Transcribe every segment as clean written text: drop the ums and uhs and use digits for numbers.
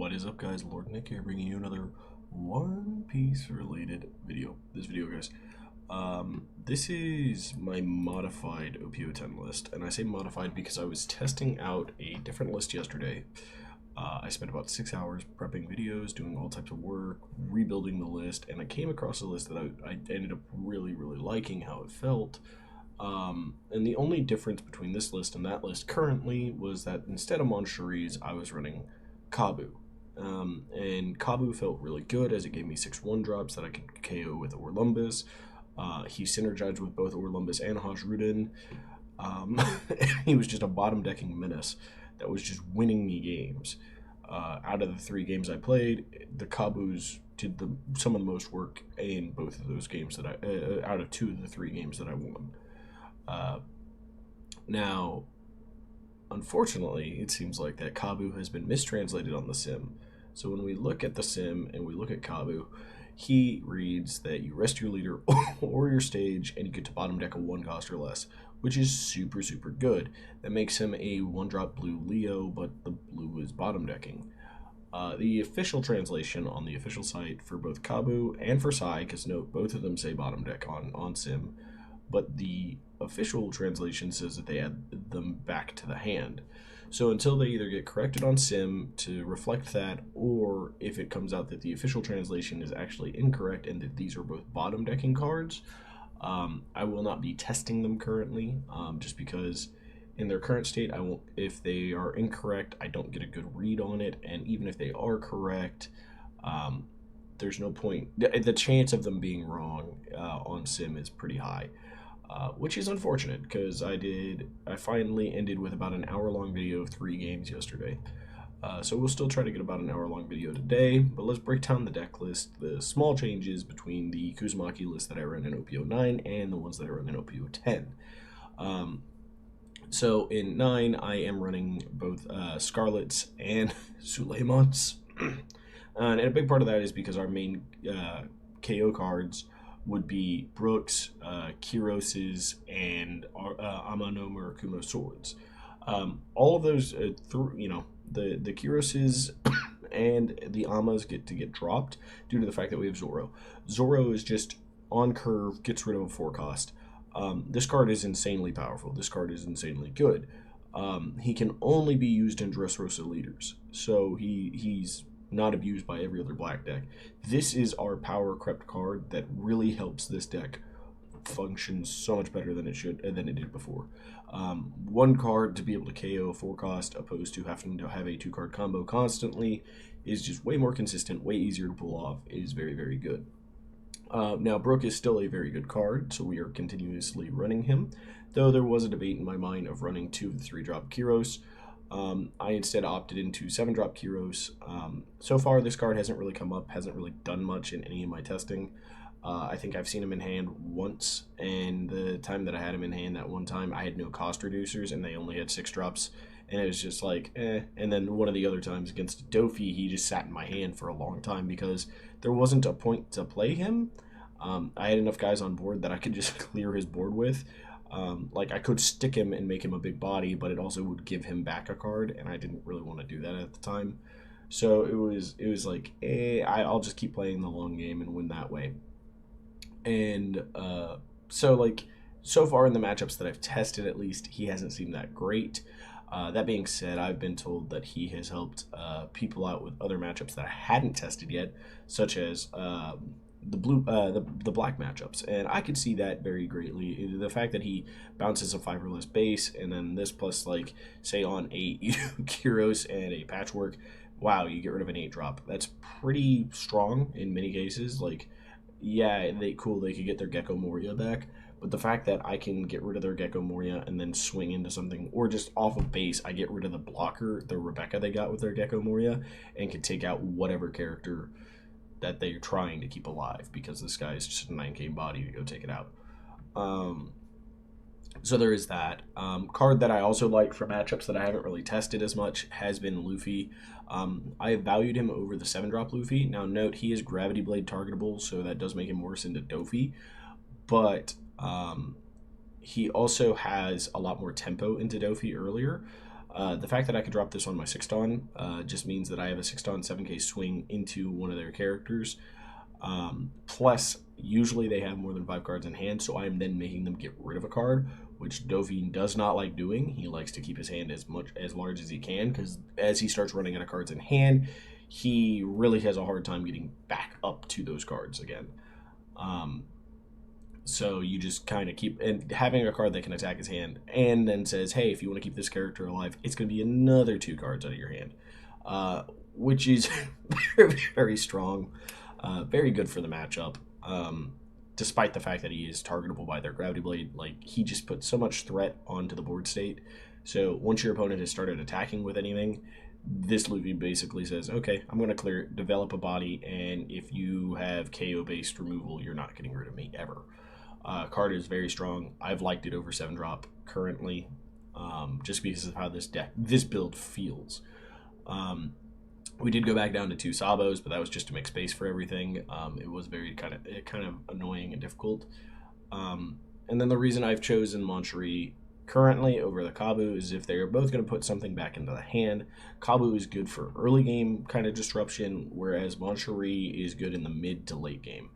What is up, guys? Lord Nick here, bringing you another One Piece related video. This video, guys, this is my modified Op10 list, and I say modified because I was testing out a different list yesterday. I spent about 6 hours prepping videos, doing all types of work, rebuilding the list, and I came across a list that I ended up really liking how it felt. And the only difference between this list and that list currently was that instead of Moncheries, I was running Kabu. And Kabu felt really good as it gave me 6 1-drops that I could KO with Orlumbus. He synergized with both Orlumbus and Hajruden. He was just a bottom decking menace that was just winning me games. Out of the 3 games I played, the Kabus did some of the most work in both of those games that out of 2 of the 3 games that I won. Now, unfortunately, it seems like that Kabu has been mistranslated on the sim. So when we look at the sim and we look at Kabu, he reads that you rest your leader or your stage and you get to bottom deck a 1 cost or less, which is super good. That makes him a 1-drop blue Leo, but the blue is bottom decking. The official translation on the official site for both Kabu and for Sai, because note, both of them say bottom deck on sim, but the official translation says that they add them back to the hand. So until they either get corrected on sim to reflect that, or if it comes out that the official translation is actually incorrect and that these are both bottom decking cards, I will not be testing them currently, just because in their current state, I won't. If they are incorrect, I don't get a good read on it, and even if they are correct, there's no point. The chance of them being wrong on sim is pretty high. Which is unfortunate because I finally ended with about an hour-long video of 3 games yesterday. So we'll still try to get about an hour-long video today, but let's break down the deck list, the small changes between the Kuzamaki list that I run in OP09 and the ones that I run in OP10. So in 9, I am running both Scarlets and Suleimans. And a big part of that is because our main KO cards would be Brooks, Kiroses, and Amano Murakumo swords. All of those, the Kiroses and the Amas get dropped due to the fact that we have Zoro. Zoro is just on curve, gets rid of a 4 cost. This card is insanely powerful. This card is insanely good. He can only be used in Dressrosa leaders, so he's not abused by every other black deck. This is our power crept card that really helps this deck function so much better than it did before. 1 card to be able to KO a 4 cost opposed to having to have a 2-card combo constantly is just way more consistent, way easier to pull off. It is very good. Now, Brook is still a very good card, so we are continuously running him, though there was a debate in my mind of running 2 of the 3-drop Kiros. I instead opted into 7-drop Kiros. So far, this card hasn't really come up, hasn't really done much in any of my testing. I think I've seen him in hand once, and the time that I had him in hand that one time, I had no cost reducers, and they only had 6 drops, and it was just like, eh. And then one of the other times against Dofi, he just sat in my hand for a long time because there wasn't a point to play him. I had enough guys on board that I could just clear his board with. Like, I could stick him and make him a big body, but it also would give him back a card, and I didn't really want to do that at the time. So it was like, I'll just keep playing the long game and win that way. And so far in the matchups that I've tested, at least, he hasn't seemed that great. That being said, I've been told that he has helped people out with other matchups that I hadn't tested yet, such as the black matchups, and I could see that very greatly. The fact that he bounces a 5 or less base, and then this plus, like, say on 8 Kiros and a Patchwork, wow, you get rid of an 8-drop. That's pretty strong in many cases. Like, yeah, they could get their Gecko Moria back, but the fact that I can get rid of their Gecko Moria and then swing into something, or just off of base, I get rid of the blocker, the Rebecca they got with their Gecko Moria, and can take out whatever character that they're trying to keep alive, because this guy is just a 9k body to go take it out. So there is that. Card that I also like for matchups that I haven't really tested as much has been Luffy. I have valued him over the 7-drop Luffy. Now note, he is Gravity Blade targetable, so that does make him worse into Dofi, but he also has a lot more tempo into Dofi earlier. The fact that I could drop this on my 6-Don just means that I have a 6-Don 7K swing into one of their characters. Plus, usually they have more than 5 cards in hand, so I am then making them get rid of a card, which Dovine does not like doing. He likes to keep his hand as large as he can, because as he starts running out of cards in hand, he really has a hard time getting back up to those cards again. So you just kind of keep, and having a card that can attack his hand and then says, hey, if you want to keep this character alive, it's going to be another 2 cards out of your hand, which is very, very strong, very good for the matchup. Despite the fact that he is targetable by their Gravity Blade, like, he just puts so much threat onto the board state. So once your opponent has started attacking with anything, this Luffy basically says, okay, I'm going to clear it, develop a body, and if you have KO-based removal, you're not getting rid of me ever. Card is very strong. I've liked it over 7-drop currently, just because of how this build feels. We did go back down to 2 Sabos, but that was just to make space for everything. It was very kind of annoying and difficult. And then the reason I've chosen Moncherie currently over the Kabu is if they're both going to put something back into the hand. Kabu is good for early game kind of disruption, whereas Moncherie is good in the mid to late game.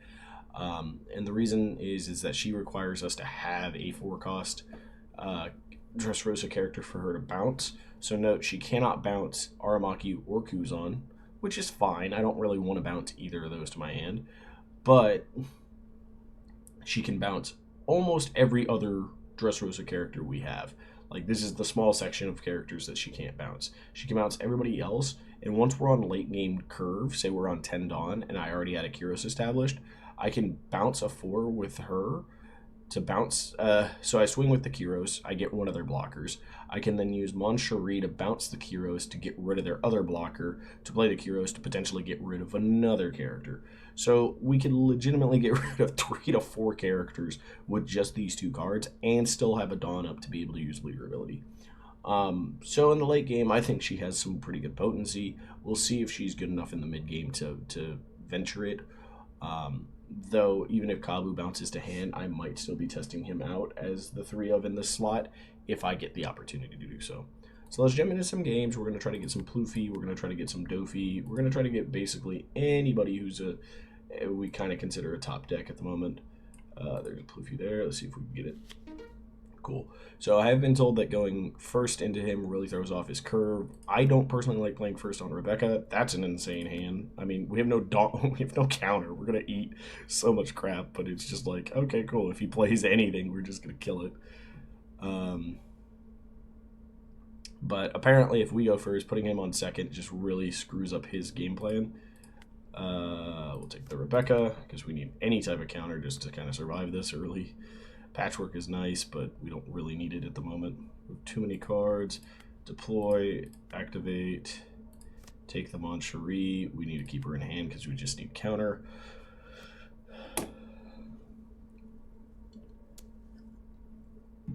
And the reason is that she requires us to have a 4-cost Dressrosa character for her to bounce. So note, she cannot bounce Aramaki or Kuzan, which is fine. I don't really want to bounce either of those to my hand. But she can bounce almost every other Dressrosa character we have. Like, this is the small section of characters that she can't bounce. She can bounce everybody else, and once we're on late game curve, say we're on 10 Dawn, and I already had a Kyros established, I can bounce a 4 with her to bounce. So I swing with the Kyros, I get one of their blockers. I can then use Moncherie to bounce the Kyros to get rid of their other blocker, to play the Kyros to potentially get rid of another character. So we can legitimately get rid of 3 to 4 characters with just these 2 cards and still have a Dawn up to be able to use Leader ability. So in the late game, I think she has some pretty good potency. We'll see if she's good enough in the mid game to venture it. Though even if Kabu bounces to hand, I might still be testing him out as the 3 of in this slot if I get the opportunity to do so. So let's jump into some games. We're going to try to get some Pluffy. We're going to try to get some Dofi. We're going to try to get basically anybody who's we kind of consider a top deck at the moment. There's a Pluffy there. Let's see if we can get it. Cool. So I have been told that going first into him really throws off his curve. I don't personally like playing first on Rebecca. That's an insane hand. I mean, we have no counter. We're gonna eat so much crap, but it's just like, okay, cool. If he plays anything, we're just gonna kill it. But apparently, if we go first, putting him on second just really screws up his game plan. We'll take the Rebecca because we need any type of counter just to kind of survive this early. Patchwork is nice, but we don't really need it at the moment. We have too many cards. Deploy, activate, take the Moncherie. We need to keep her in hand because we just need counter.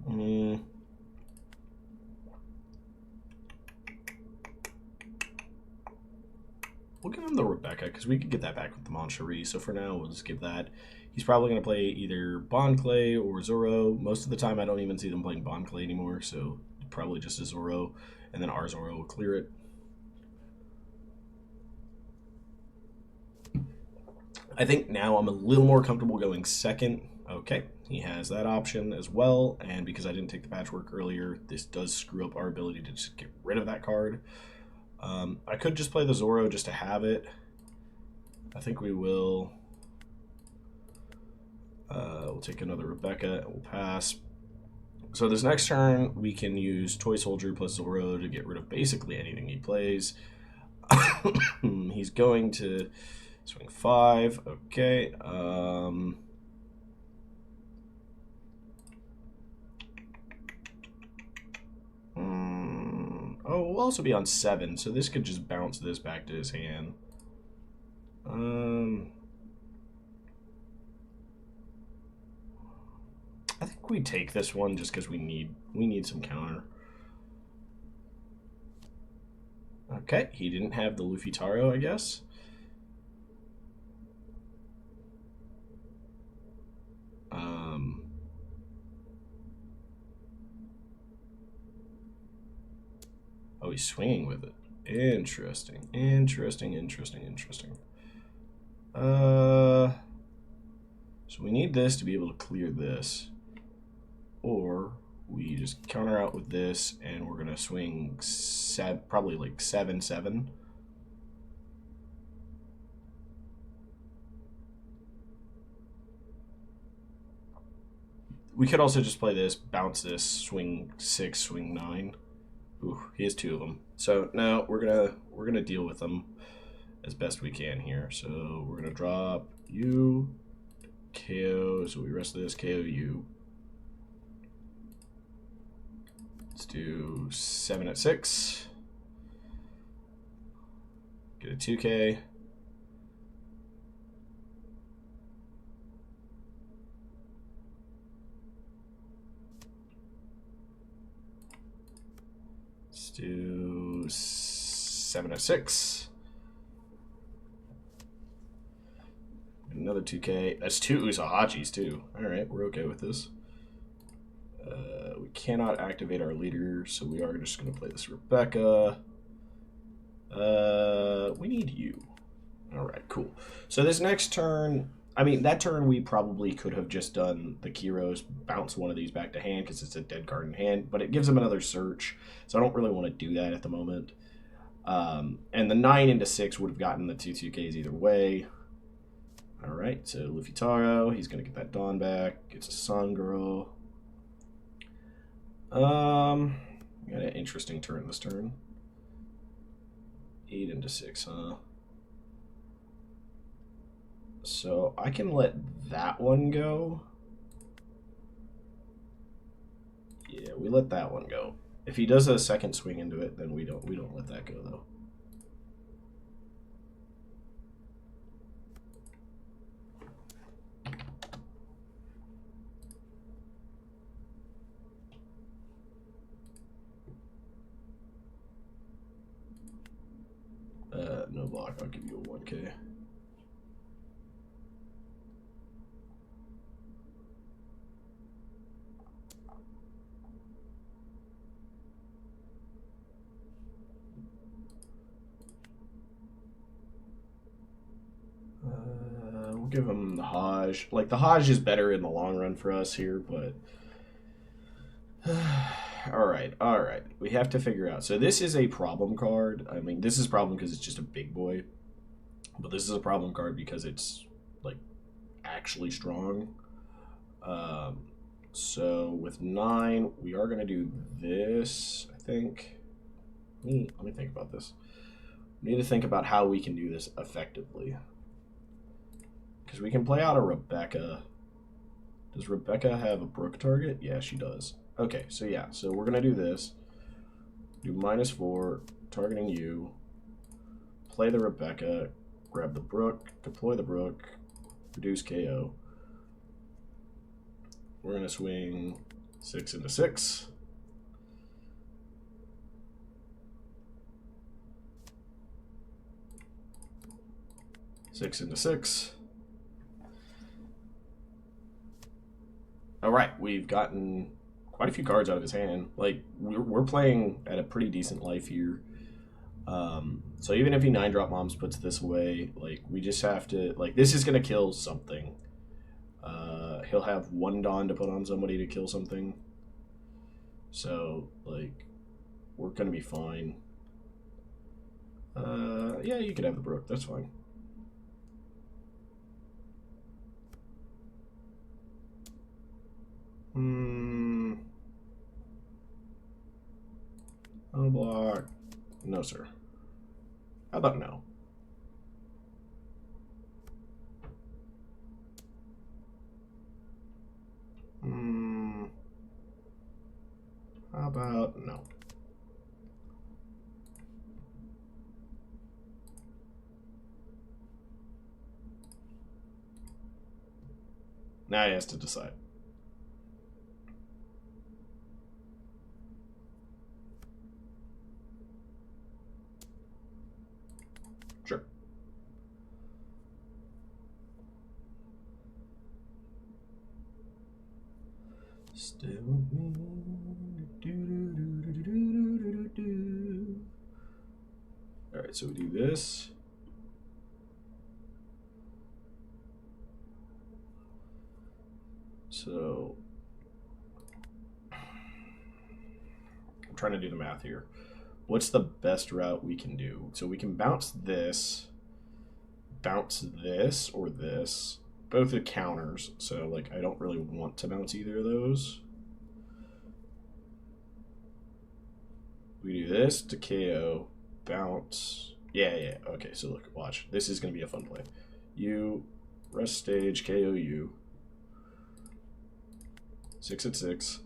We'll give him the Rebecca because we could get that back with the Moncherie. So for now, we'll just give that. He's probably going to play either Bond Clay or Zoro. Most of the time, I don't even see them playing Bond Clay anymore, so probably just a Zoro, and then our Zoro will clear it. I think now I'm a little more comfortable going second. Okay, he has that option as well, and because I didn't take the Patchwork earlier, this does screw up our ability to just get rid of that card. I could just play the Zoro just to have it. I think we will. We'll take another Rebecca and we'll pass. So this next turn, we can use Toy Soldier plus Zoro to get rid of basically anything he plays. He's going to swing 5. Okay. Oh, we'll also be on 7, so this could just bounce this back to his hand. I think we take this one just because we need some counter. Okay, he didn't have the Luffy Taro, I guess. he's swinging with it. Interesting. Interesting. So we need this to be able to clear this. Or we just counter out with this, and we're going to swing probably like 7-7. We could also just play this, bounce this, swing 6, swing 9. Ooh, he has 2 of them. So now we're gonna deal with them as best we can here. So we're gonna drop you, KO. So we rest this, KO you. Let's do 7 at 6. Get a 2K. Let's do 7 at 6. Another 2K. That's 2 Usahachis too. Alright, we're okay with this. We cannot activate our leader, so we are just going to play this Rebecca. We need you. Alright, cool. So this next turn, I mean, that turn we probably could have just done the Kiros, bounce one of these back to hand because it's a dead card in hand, but it gives them another search, so I don't really want to do that at the moment. And the 9 into 6 would have gotten the 2 2Ks either way. Alright, so Luffy Taro, he's going to get that Dawn back, gets a Sun Girl. Got an interesting turn this turn. 8 into 6, huh? So I can let that one go. Yeah, we let that one go. If he does a second swing into it, then we don't let that go though. No block, I'll give you a 1K. We'll give him the Hajj. Like, the Hajj is better in the long run for us here, but... Alright. We have to figure out. So this is a problem card. I mean, this is a problem because it's just a big boy. But this is a problem card because it's, like, actually strong. So with 9, we are going to do this, I think. Let me think about this. We need to think about how we can do this effectively. Because we can play out a Rebecca. Does Rebecca have a Brook target? Yeah, she does. Okay, so yeah. So we're going to do this. Do -4, targeting you. Play the Rebecca. Grab the Brook. Deploy the Brook. Reduce KO. We're going to swing 6 into 6. Six into 6. Alright, we've gotten quite a few cards out of his hand. Like, we're playing at a pretty decent life here. So even if he 9-drop moms puts this away, like, we just have to... Like, this is going to kill something. He'll have 1 Dawn to put on somebody to kill something. So, like, we're going to be fine. Yeah, you could have the Brook. That's fine. No block. No, sir. How about no? How about no? Now he has to decide. Sure. Stay with me. Alright, so we do this. So I'm trying to do the math here. What's the best route we can do? So we can bounce this, or this. Both are counters, so like I don't really want to bounce either of those. We do this to KO, bounce. Yeah. Okay, so look, watch. This is going to be a fun play. You, rest stage, KO you. 6 at 6.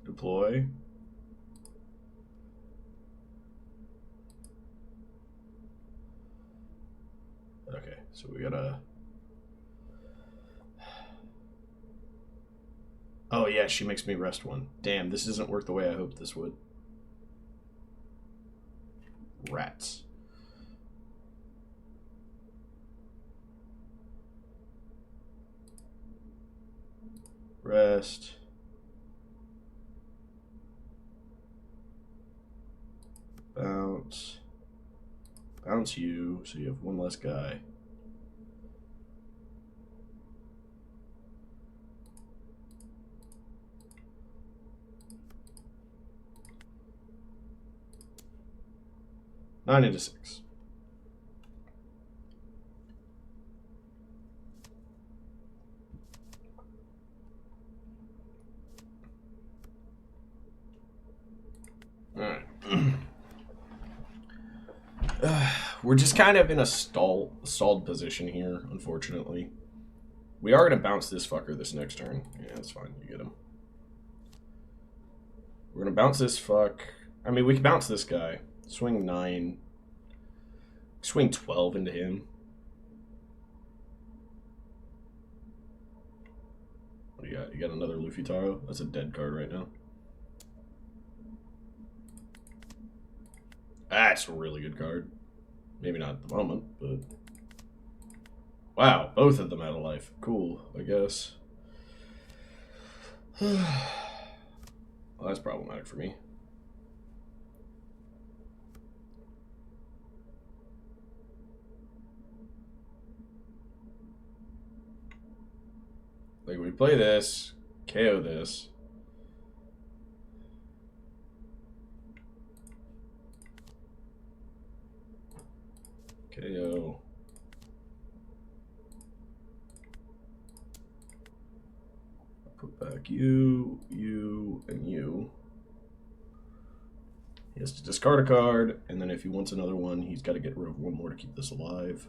Deploy. Okay, so we gotta... Oh yeah, she makes me rest one. Damn, this doesn't work the way I hoped this would. Rats. Rest. Bounce. Bounce you, so you have one less guy. Nine into 6. Alright. We're just kind of in a stalled position here, unfortunately. We are going to bounce this fucker this next turn. Yeah, that's fine. You get him. We're going to bounce this fuck. I mean, we can bounce this guy. Swing 9. Swing 12 into him. What do you got? You got another Luffy Taro? That's a dead card right now. That's a really good card. Maybe not at the moment, but... Wow, both of them out of life. Cool, I guess. Well, that's problematic for me. Like, we play this, KO this. KO. Put back you, and you. He has to discard a card, and then if he wants another one, he's got to get rid of one more to keep this alive.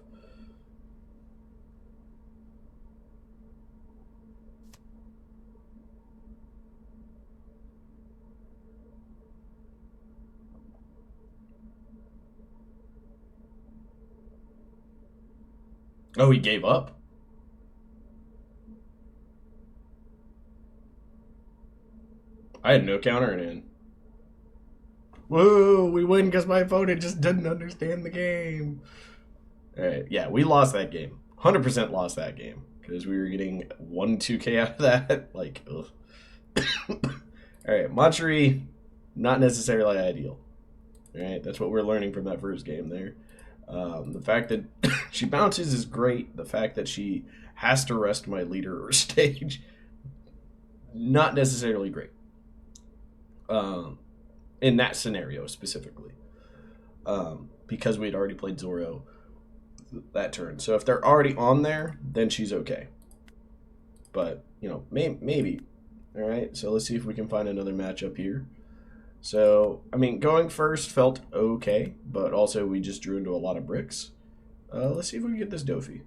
Oh, he gave up? I had no counter and in. Whoa, we win because my opponent just didn't understand the game. Alright, yeah, we lost that game. 100% lost that game. Because we were getting 1-2k out of that. Like, ugh. Alright, Matsuri, not necessarily ideal. Alright, that's what we're learning from that first game there. The fact that she bounces is great. The fact that she has to rest my leader or stage, not necessarily great. In that scenario specifically. Because we'd already played Zoro that turn. So if they're already on there, then she's okay. But, you know, maybe. Alright, so let's see if we can find another matchup here. So, I mean, going first felt okay, but also we just drew into a lot of bricks. Let's see if we can get this Dofi.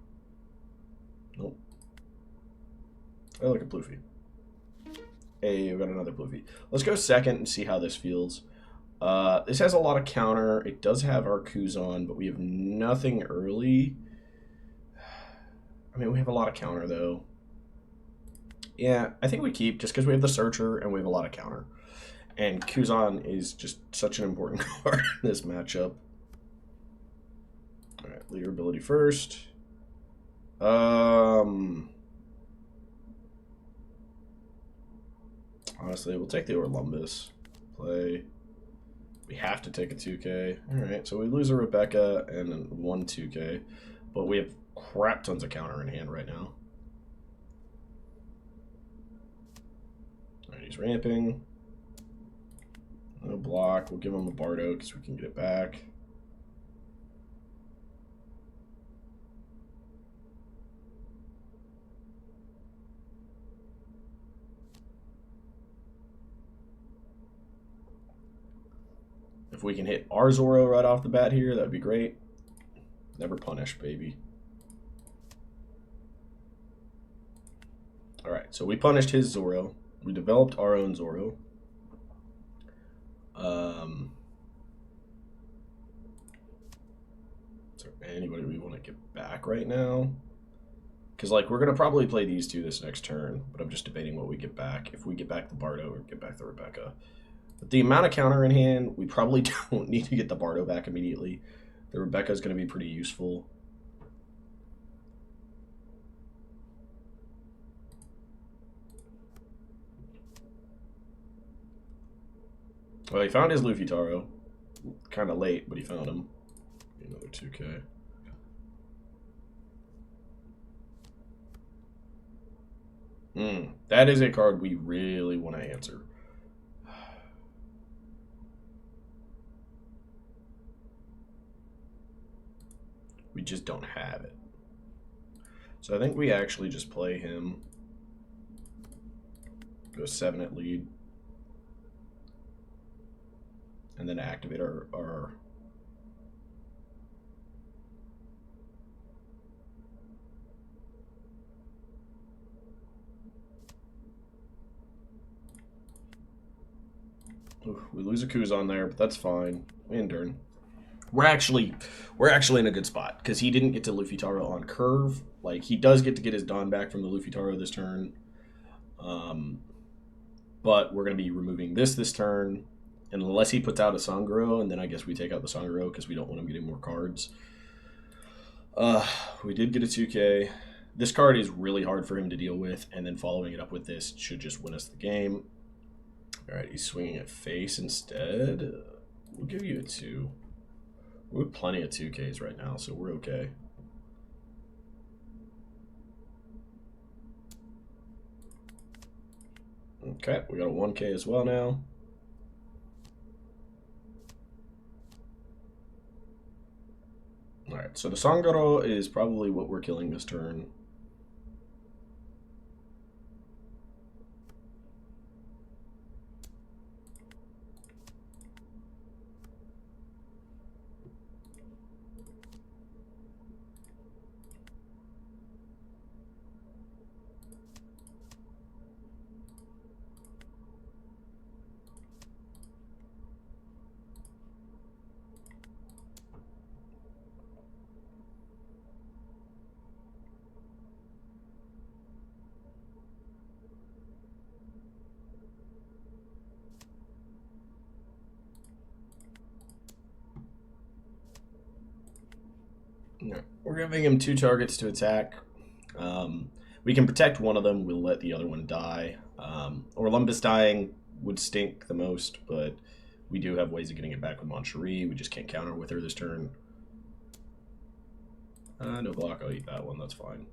Nope. I like a Pluffy. Hey, we got another Pluffy. Let's go second and see how this feels. This has a lot of counter. It does have our Kuzan, but we have nothing early. I mean, we have a lot of counter, though. Yeah, I think we keep, just because we have the Searcher and we have a lot of counter. And Kuzan is just such an important card in this matchup. All right, leader ability first. Honestly, we'll take the Orlumbus. Play. We have to take a 2K. Alright, so we lose a Rebecca and one 2K. But we have crap tons of counter in hand right now. Alright, he's ramping. No block. We'll give him a Bardo because we can get it back. If we can hit our Zoro right off the bat here, that'd be great. Never punish, baby. Alright, so we punished his Zoro. We developed our own Zoro. Is there anybody we want to get back right now? Because, like, we're going to probably play these two this next turn, but I'm just debating what we get back. If we get back the Bardo or get back the Rebecca. But the amount of counter in hand, we probably don't need to get the Bardo back immediately. The Rebecca is going to be pretty useful. Well, he found his Luffy Taro. Kind of late, but he found him. Another 2K. That is a card we really want to answer. We just don't have it. So I think we actually just play him. Go 7 at lead. And then activate our we lose a Kuzan there, but that's fine. And Dern. We're actually in a good spot because he didn't get to Luffy Taro on curve. Like, he does get to get his Dawn back from the Luffy Taro this turn. But we're going to be removing this turn unless he puts out a Sanguro, and then I guess we take out the Sanguro because we don't want him getting more cards. We did get a 2K. This card is really hard for him to deal with, and then following it up with this should just win us the game. All right, he's swinging at face instead. We'll give you a 2. We have plenty of 2Ks right now, so we're okay. Okay, we got a 1K as well now. Alright, so the Sangaro is probably what we're killing this turn. We're giving him 2 targets to attack. We can protect one of them. We'll let the other one die. Orlumbus dying would stink the most, but we do have ways of getting it back with Moncherie. We just can't counter with her this turn. No block. I'll eat that one. That's fine.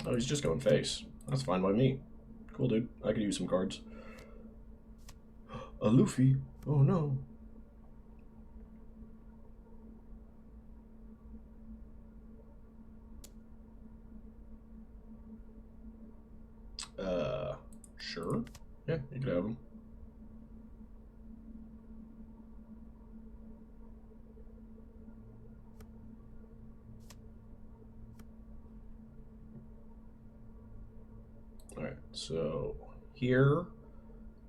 Oh, he's just going face. That's fine by me. Cool, dude. I could use some cards. A Luffy. Oh, no. Sure. Yeah, you could have him. Alright, so here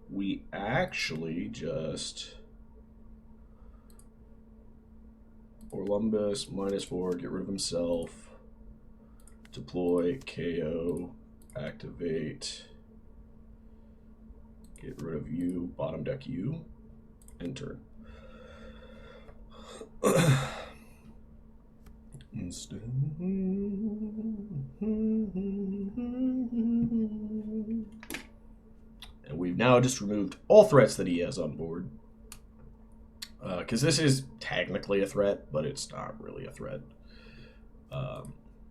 we actually just Orlumbus -4, get rid of himself, deploy, KO, activate. Get rid of you, bottom deck you, enter. And we've now just removed all threats that he has on board. Because this is technically a threat, but it's not really a threat.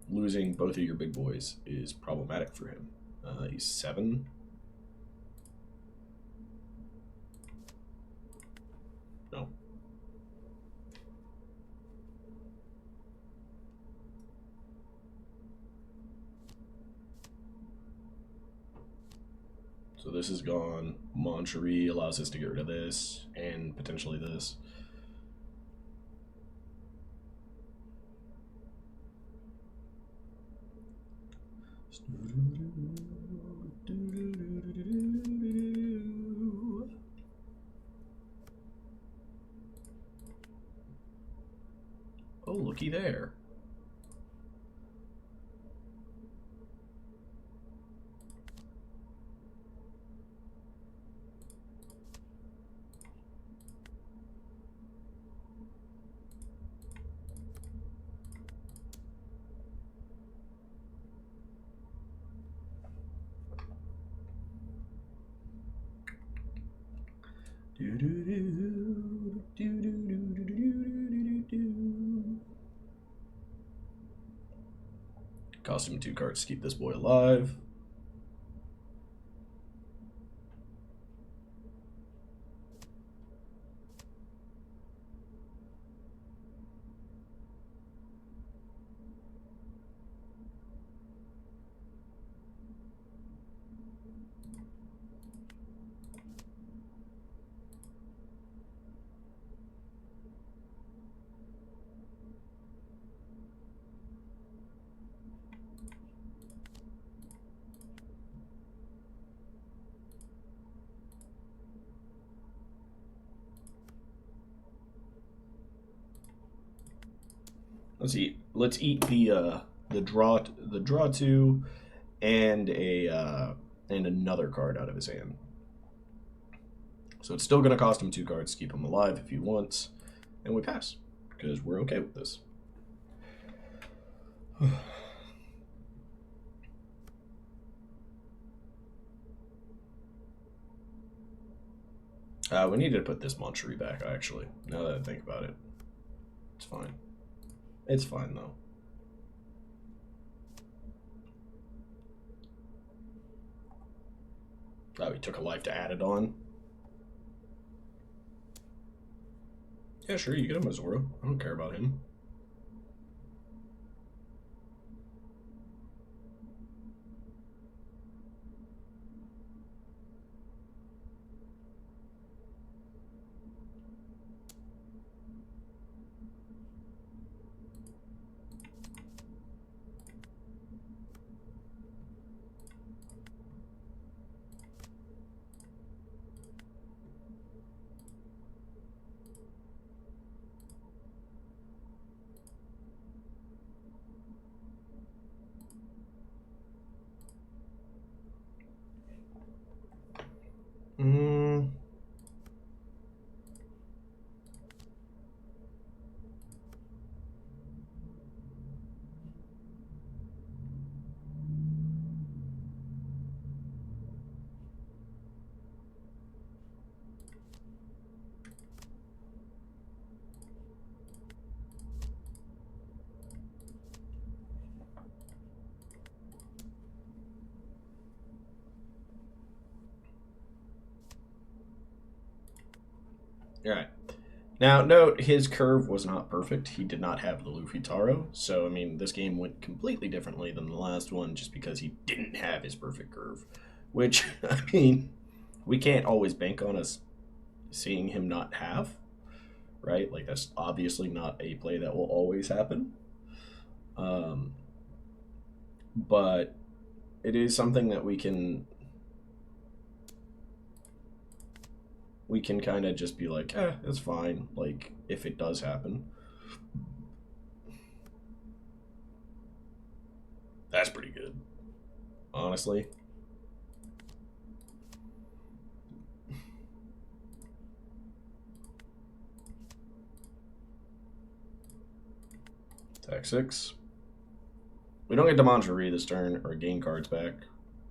Losing both of your big boys is problematic for him. He's 7. No. So this is gone. Moncherie allows us to get rid of this, and potentially this. Oh, looky there. Cost him 2 cards to keep this boy alive. Let's eat. Let's eat the draw 2 and and another card out of his hand. So it's still going to cost him 2 cards to keep him alive if he wants, and we pass because we're okay with this. We need to put this Moncherie back, actually, now that I think about it. It's fine. It's fine, though. Oh, he took a life to add it on. Yeah, sure, you get him a Zoro. I don't care about him. Alright. Now, note, his curve was not perfect. He did not have the Luffy Taro. So, I mean, this game went completely differently than the last one just because he didn't have his perfect curve. Which, I mean, we can't always bank on us seeing him not have, right? Like, that's obviously not a play that will always happen. But it is something that we can kind of just be like, it's fine, like, if it does happen. That's pretty good, honestly. Attack 6. We don't get Demongery this turn or gain cards back,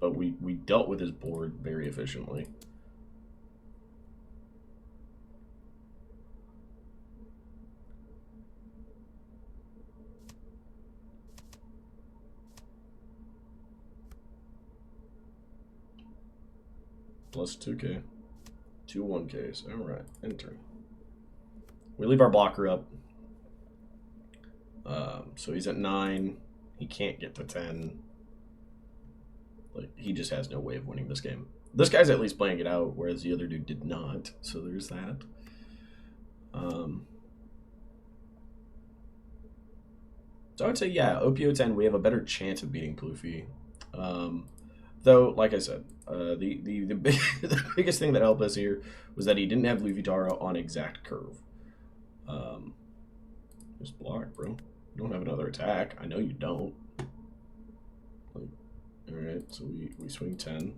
but we dealt with his board very efficiently. Plus 2k. 2 1ks. Alright, enter. We leave our blocker up. So he's at 9. He can't get to 10. Like, he just has no way of winning this game. This guy's at least playing it out, whereas the other dude did not. So there's that. So I would say, yeah, Op10, we have a better chance of beating Pluffy. Though, like I said, the biggest thing that helped us here was that he didn't have Luffy-Taro on exact curve. Just block, bro. You don't have another attack. I know you don't. Like, all right, so we swing 10.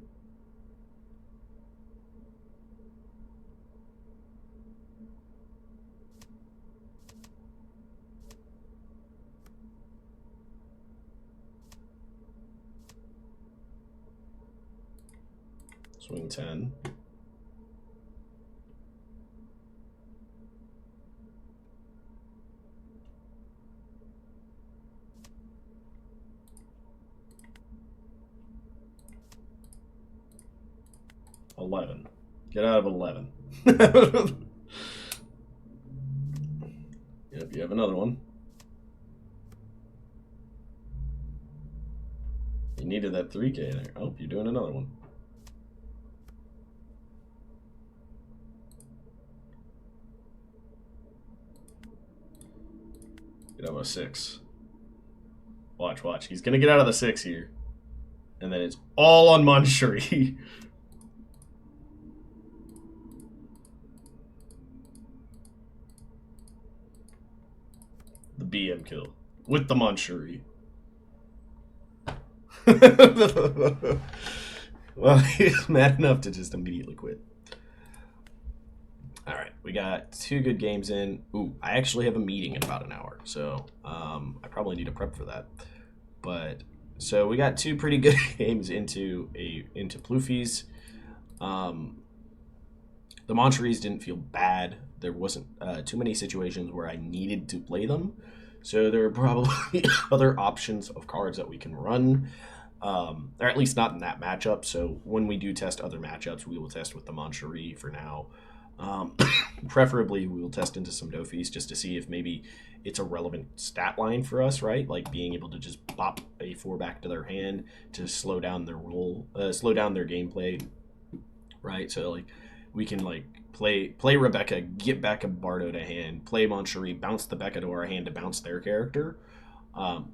Swing 10. $11. Get out of 11. Yep, you have another one. You needed that 3k there. Oh, you're doing another one. Get out of a 6. Watch, watch. He's gonna get out of the 6 here. And then it's all on Manchuri. The BM kill. With the Manchuri. Well, he's mad enough to just immediately quit. Alright, we got 2 good games in. Ooh, I actually have a meeting in about an hour, so I probably need to prep for that. But so we got 2 pretty good games into Pluffy's. The Manchuris didn't feel bad. There wasn't too many situations where I needed to play them. So there are probably other options of cards that we can run. Or at least not in that matchup. So when we do test other matchups, we will test with the Manchuri for now. Preferably, we will test into some Dofis just to see if maybe it's a relevant stat line for us, right? Like being able to just pop a 4 back to their hand to slow down their roll, slow down their gameplay, right? So like we can like play Rebecca, get back a Bardo to hand, play Manchuri, bounce the Becca to our hand to bounce their character.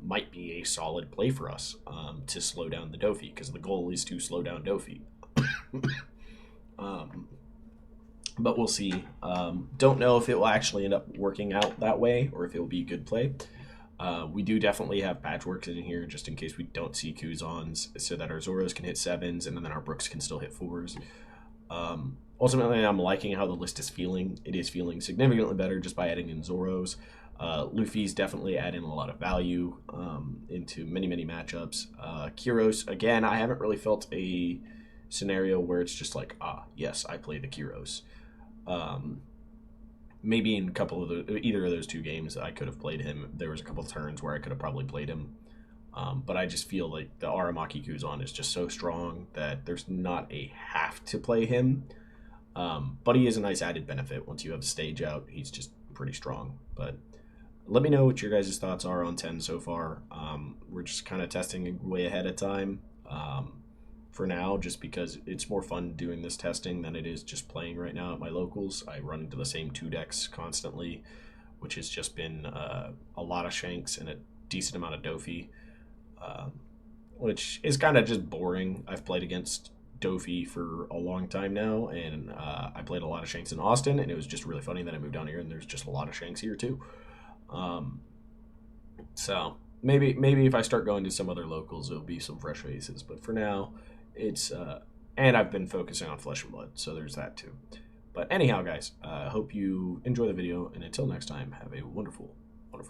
Might be a solid play for us to slow down the Dofi, because the goal is to slow down Dofi. But we'll see. Don't know if it will actually end up working out that way or if it will be a good play. We do definitely have patchworks in here just in case we don't see Kuzans, so that our Zoros can hit 7s and then our Brooks can still hit 4s. Ultimately, I'm liking how the list is feeling. It is feeling significantly better just by adding in Zoros. Luffy's definitely adding a lot of value into many matchups. Kyros, again, I haven't really felt a scenario where it's just like, yes, I play the Kyros. Maybe in a couple of either of those 2 games I could have played him. There was a couple of turns where I could have probably played him. But I just feel like the Aramaki Kuzan is just so strong that there's not a have to play him. But he is a nice added benefit. Once you have a stage out, he's just pretty strong. But let me know what your guys' thoughts are on 10 so far. We're just kind of testing way ahead of time for now, just because it's more fun doing this testing than it is just playing right now at my locals. I run into the same 2 decks constantly, which has just been a lot of Shanks and a decent amount of Dofi, which is kind of just boring. I've played against Dofi for a long time now, and I played a lot of Shanks in Austin, and it was just really funny that I moved down here and there's just a lot of Shanks here too. So maybe if I start going to some other locals, it'll be some fresh faces, but for now it's and I've been focusing on Flesh and Blood, so there's that too. But anyhow, guys, hope you enjoy the video, and until next time, have a wonderful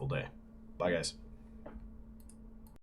day. Bye, guys.